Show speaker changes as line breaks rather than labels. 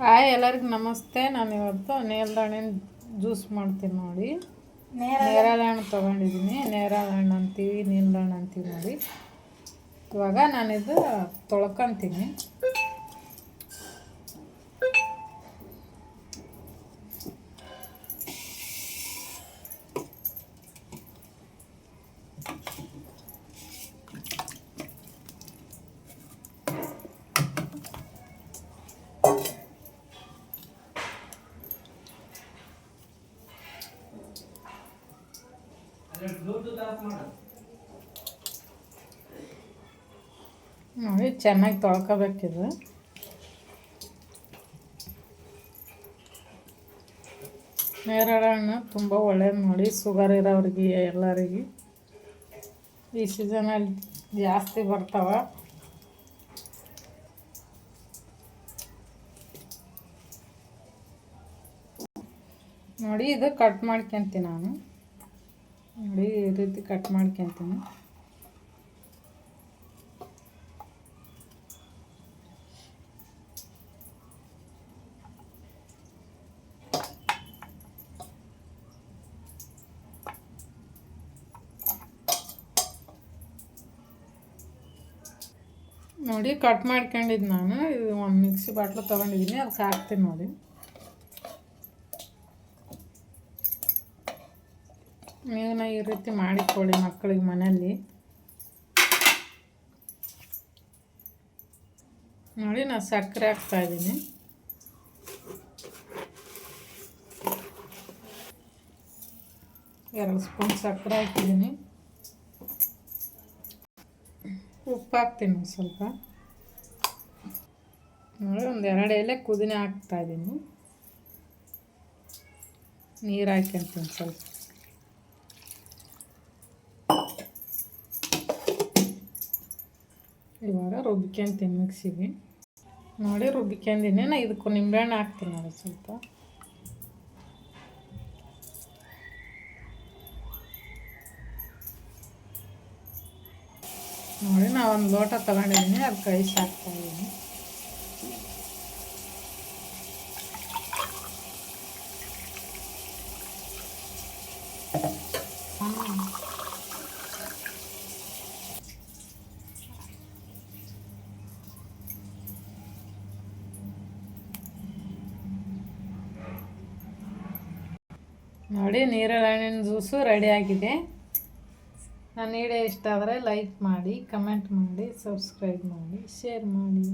Hi ಎಲ್ಲರಿಗೂ ನಮಸ್ತೆ. ನಾನು ಇವತ್ತು ನೇರಳೆ ಹಣ್ಣಿನ ಜ್ಯೂಸ್ ಮಾಡ್ತೀನಿ ನೋಡಿ. ನೇರಳೆ ಹಣ್ಣು ತೊಗೊಂಡಿದ್ದೀನಿ. ನೇರಳೆ ಹಣ್ಣು ಅಂತೀವಿ, ನೇರಳೆ ಹಣ್ಣು ಅಂತೀವಿ ನೋಡಿ. ಇವಾಗ ನಾನಿದು ತೊಳ್ಕೊತೀನಿ. ನೋಡಿ ಚೆನ್ನಾಗಿ ತೊಳ್ಕೊಬೇಕಿದು. ನೇರಳೆ ಹಣ್ಣು ತುಂಬ ಒಳ್ಳೇದು ನೋಡಿ, ಶುಗರ್ ಇರೋರಿಗೆ ಎಲ್ಲರಿಗೆ. ಈ ಸೀಸನಲ್ಲಿ ಜಾಸ್ತಿ ಬರ್ತಾವ. ನೋಡಿ ಇದು ಕಟ್ ಮಾಡ್ಕೊತೀನಿ ನಾನು. ನೋಡಿ ಈ ರೀತಿ ಕಟ್ ಮಾಡ್ಕೊತೀನಿ. ನೋಡಿ ಕಟ್ ಮಾಡ್ಕೊಂಡಿದ್ದು ನಾನು. ಇದು ಒಂದು ಮಿಕ್ಸಿ ಬಾಟ್ಲು ತೊಗೊಂಡಿದ್ದೀನಿ, ಅದಕ್ಕೆ ಹಾಕ್ತೀನಿ ನೋಡಿ. ನೀವು ಈ ರೀತಿ ಮಾಡಿಕೊಡಿ ಮಕ್ಕಳಿಗೆ ಮನೆಯಲ್ಲಿ. ನೋಡಿ ನಾನು ಸಕ್ಕರೆ ಹಾಕ್ತಾಯಿದ್ದೀನಿ. ಎರಡು ಸ್ಪೂನ್ ಸಕ್ಕರೆ ಹಾಕಿದ್ದೀನಿ. ಉಪ್ಪು ಹಾಕ್ತೀನಿ ಸ್ವಲ್ಪ. ನೋಡಿ ಒಂದು 2 ಎಲೆ ಕುದಿನೆ ಹಾಕ್ತಾಯಿದ್ದೀನಿ. ನೀರು ಹಾಕ್ಯಂತೀನಿ ಸ್ವಲ್ಪ. ಇವಾಗ ರುಬ್ಬಿಕೊಂತೀನಿ ಮಿಕ್ಸಿಗೆ. ನೋಡಿ ರುಬ್ಬಿಕೊಂಡಿನಿ. ನಾನು ಇದಕ್ಕೂ ನಿಂಬೆಹಣ್ಣು ಹಾಕ್ತೀನಿ ನೋಡಿ ಸ್ವಲ್ಪ. ನೋಡಿ ನಾನು ಒಂದು ಲೋಟ ತೊಗೊಂಡಿದ್ದೀನಿ, ಅದಕ್ಕೆ ಐಸ್ ಹಾಕ್ತಾಯಿದ್ದೀನಿ. ನೋಡಿ ನೇರಳೆ ಹಣ್ಣಿನ ಜ್ಯೂಸು ರೆಡಿಯಾಗಿದೆ. ನನ್ನ ವಿಡಿಯೋ ಇಷ್ಟ ಆದರೆ ಲೈಕ್ ಮಾಡಿ, ಕಮೆಂಟ್ ಮಾಡಿ, ಸಬ್ಸ್ಕ್ರೈಬ್ ಮಾಡಿ, ಶೇರ್ ಮಾಡಿ.